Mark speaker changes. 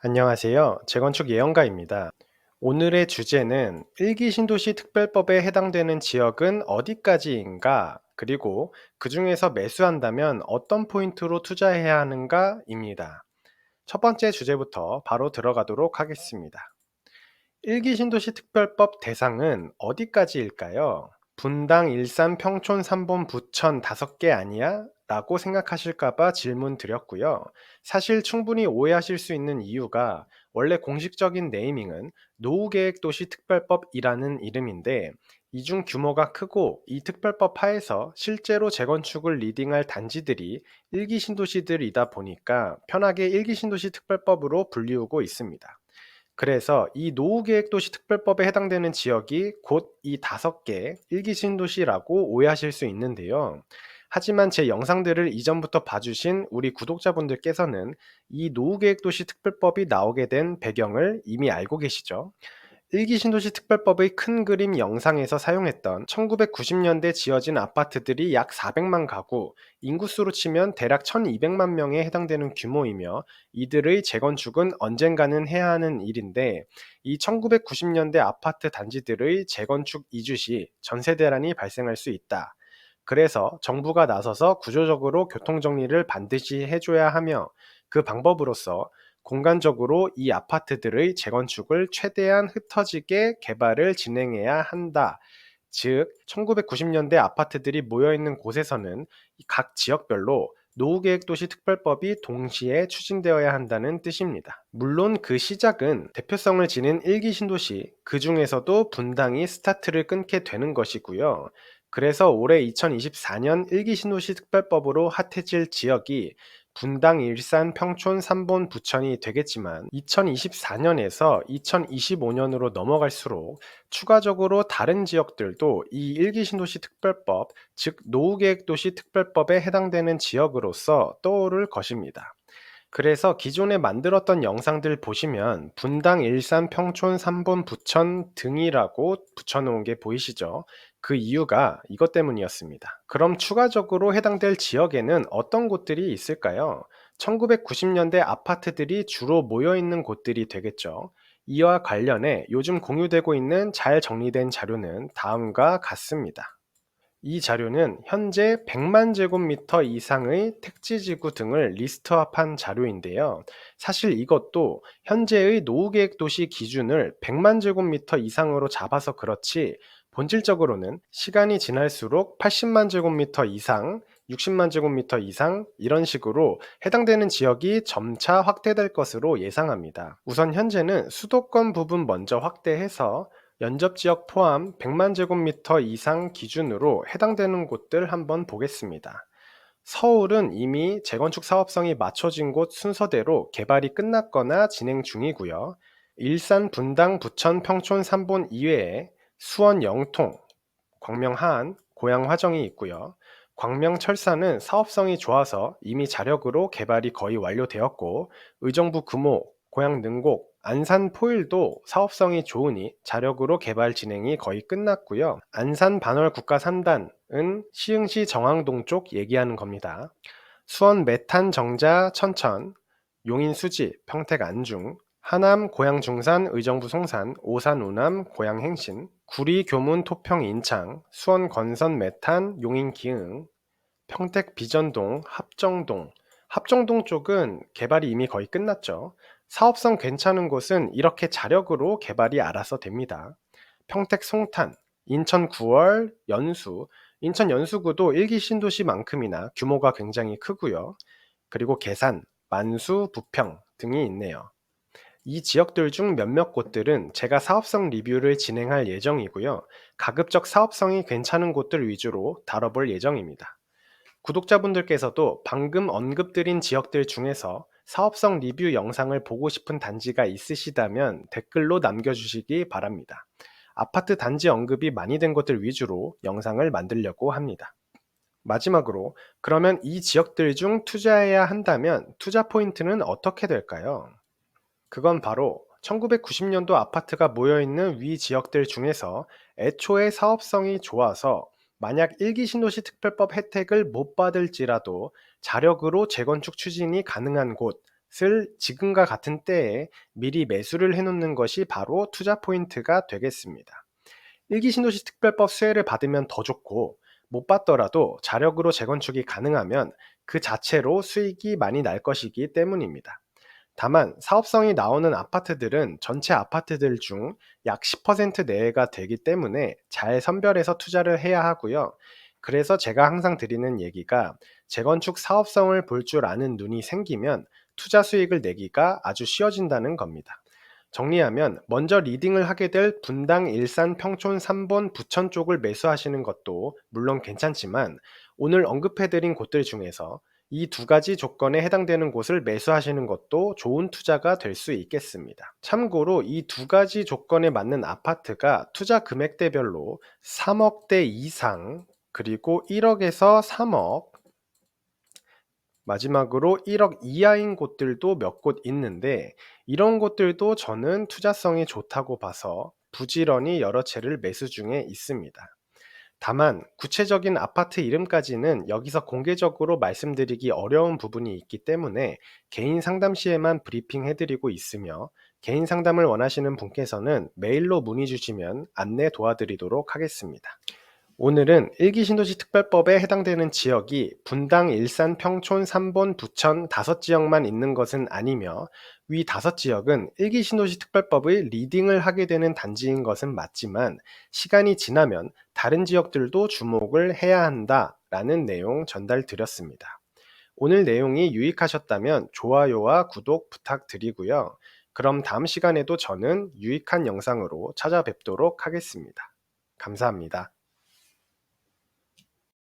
Speaker 1: 안녕하세요. 재건축 예언가입니다. 오늘의 주제는 일기 신도시 특별법에 해당되는 지역은 어디까지인가? 그리고 그 중에서 매수한다면 어떤 포인트로 투자해야 하는가입니다. 첫 번째 주제부터 바로 들어가도록 하겠습니다. 일기 신도시 특별법 대상은 어디까지일까요? 분당, 일산, 평촌, 삼본, 부천 5개 아니야? 라고 생각하실까봐 질문 드렸고요. 사실 충분히 오해하실 수 있는 이유가 원래 공식적인 네이밍은 노후계획도시특별법이라는 이름인데 이 중 규모가 크고 이 특별법 하에서 실제로 재건축을 리딩할 단지들이 일기 신도시들이다 보니까 편하게 일기 신도시 특별법으로 불리우고 있습니다. 그래서 이 노후계획도시특별법에 해당되는 지역이 곧 이 5개 일기 신도시라고 오해하실 수 있는데요. 하지만 제 영상들을 이전부터 봐주신 우리 구독자분들께서는 이 노후계획도시특별법이 나오게 된 배경을 이미 알고 계시죠? 일기 신도시 특별법의 큰 그림 영상에서 사용했던 1990년대 지어진 아파트들이 약 400만 가구, 인구수로 치면 대략 1200만 명에 해당되는 규모이며 이들의 재건축은 언젠가는 해야 하는 일인데 이 1990년대 아파트 단지들의 재건축 이주 시 전세 대란이 발생할 수 있다. 그래서 정부가 나서서 구조적으로 교통정리를 반드시 해줘야 하며 그 방법으로서 공간적으로 이 아파트들의 재건축을 최대한 흩어지게 개발을 진행해야 한다. 즉, 1990년대 아파트들이 모여있는 곳에서는 각 지역별로 노후계획도시특별법이 동시에 추진되어야 한다는 뜻입니다. 물론 그 시작은 대표성을 지닌 일기 신도시, 그 중에서도 분당이 스타트를 끊게 되는 것이고요. 그래서 올해 2024년 일기 신도시 특별법으로 핫해질 지역이 분당, 일산, 평촌, 삼본, 부천이 되겠지만 2024년에서 2025년으로 넘어갈수록 추가적으로 다른 지역들도 이 일기 신도시 특별법, 즉 노후계획도시 특별법에 해당되는 지역으로서 떠오를 것입니다. 그래서 기존에 만들었던 영상들 보시면 분당, 일산, 평촌, 삼본, 부천 등이라고 붙여놓은 게 보이시죠? 그 이유가 이것 때문이었습니다. 그럼 추가적으로 해당될 지역에는 어떤 곳들이 있을까요? 1990년대 아파트들이 주로 모여있는 곳들이 되겠죠. 이와 관련해 요즘 공유되고 있는 잘 정리된 자료는 다음과 같습니다. 이 자료는 현재 100만 제곱미터 이상의 택지지구 등을 리스트업한 자료인데요. 사실 이것도 현재의 노후계획 도시 기준을 100만 제곱미터 이상으로 잡아서 그렇지 본질적으로는 시간이 지날수록 80만 제곱미터 이상, 60만 제곱미터 이상 이런 식으로 해당되는 지역이 점차 확대될 것으로 예상합니다. 우선 현재는 수도권 부분 먼저 확대해서 연접 지역 포함 100만 제곱미터 이상 기준으로 해당되는 곳들 한번 보겠습니다. 서울은 이미 재건축 사업성이 맞춰진 곳 순서대로 개발이 끝났거나 진행 중이고요. 일산, 분당, 부천, 평촌, 삼본 이외에 수원, 영통, 광명, 하안, 고양, 화정이 있고요. 광명, 철산은 사업성이 좋아서 이미 자력으로 개발이 거의 완료되었고 의정부, 금호, 고양, 능곡, 안산, 포일도 사업성이 좋으니 자력으로 개발 진행이 거의 끝났고요. 안산, 반월 국가 3단은 시흥시 정왕동 쪽 얘기하는 겁니다. 수원, 메탄, 정자, 천천, 용인, 수지, 평택, 안중, 하남, 고양, 중산, 의정부, 송산, 오산, 우남, 고양, 행신, 구리, 교문, 토평, 인창, 수원, 건선, 메탄, 용인, 기흥, 평택, 비전동, 합정동 쪽은 개발이 이미 거의 끝났죠. 사업성 괜찮은 곳은 이렇게 자력으로 개발이 알아서 됩니다. 평택, 송탄, 인천, 구월, 연수, 인천 연수구도 일기 신도시만큼이나 규모가 굉장히 크고요. 그리고 계산, 만수, 부평 등이 있네요. 이 지역들 중 몇몇 곳들은 제가 사업성 리뷰를 진행할 예정이고요. 가급적 사업성이 괜찮은 곳들 위주로 다뤄볼 예정입니다. 구독자분들께서도 방금 언급드린 지역들 중에서 사업성 리뷰 영상을 보고 싶은 단지가 있으시다면 댓글로 남겨주시기 바랍니다. 아파트 단지 언급이 많이 된 곳들 위주로 영상을 만들려고 합니다. 마지막으로 그러면 이 지역들 중 투자해야 한다면 투자 포인트는 어떻게 될까요? 그건 바로 1990년도 아파트가 모여있는 위 지역들 중에서 애초에 사업성이 좋아서 만약 일기 신도시 특별법 혜택을 못 받을지라도 자력으로 재건축 추진이 가능한 곳, 지금과 같은 때에 미리 매수를 해놓는 것이 바로 투자 포인트가 되겠습니다. 일기 신도시 특별법 수혜를 받으면 더 좋고, 못 받더라도 자력으로 재건축이 가능하면 그 자체로 수익이 많이 날 것이기 때문입니다. 다만 사업성이 나오는 아파트들은 전체 아파트들 중 약 10% 내외가 되기 때문에 잘 선별해서 투자를 해야 하고요. 그래서 제가 항상 드리는 얘기가, 재건축 사업성을 볼 줄 아는 눈이 생기면 투자 수익을 내기가 아주 쉬워진다는 겁니다. 정리하면, 먼저 리딩을 하게 될 분당, 일산, 평촌, 삼본, 부천 쪽을 매수하시는 것도 물론 괜찮지만, 오늘 언급해드린 곳들 중에서 이 두 가지 조건에 해당되는 곳을 매수하시는 것도 좋은 투자가 될 수 있겠습니다. 참고로 이 두 가지 조건에 맞는 아파트가 투자 금액대별로 3억대 이상, 그리고 1억에서 3억, 마지막으로 1억 이하인 곳들도 몇 곳 있는데, 이런 곳들도 저는 투자성이 좋다고 봐서 부지런히 여러 채를 매수 중에 있습니다. 다만 구체적인 아파트 이름까지는 여기서 공개적으로 말씀드리기 어려운 부분이 있기 때문에 개인 상담 시에만 브리핑 해드리고 있으며, 개인 상담을 원하시는 분께서는 메일로 문의 주시면 안내 도와드리도록 하겠습니다. 오늘은 일기 신도시 특별법에 해당되는 지역이 분당, 일산, 평촌, 삼본, 부천 5지역만 있는 것은 아니며, 위 5지역은 일기 신도시 특별법의 리딩을 하게 되는 단지인 것은 맞지만, 시간이 지나면 다른 지역들도 주목을 해야 한다라는 내용 전달드렸습니다. 오늘 내용이 유익하셨다면 좋아요와 구독 부탁드리고요. 그럼 다음 시간에도 저는 유익한 영상으로 찾아뵙도록 하겠습니다. 감사합니다.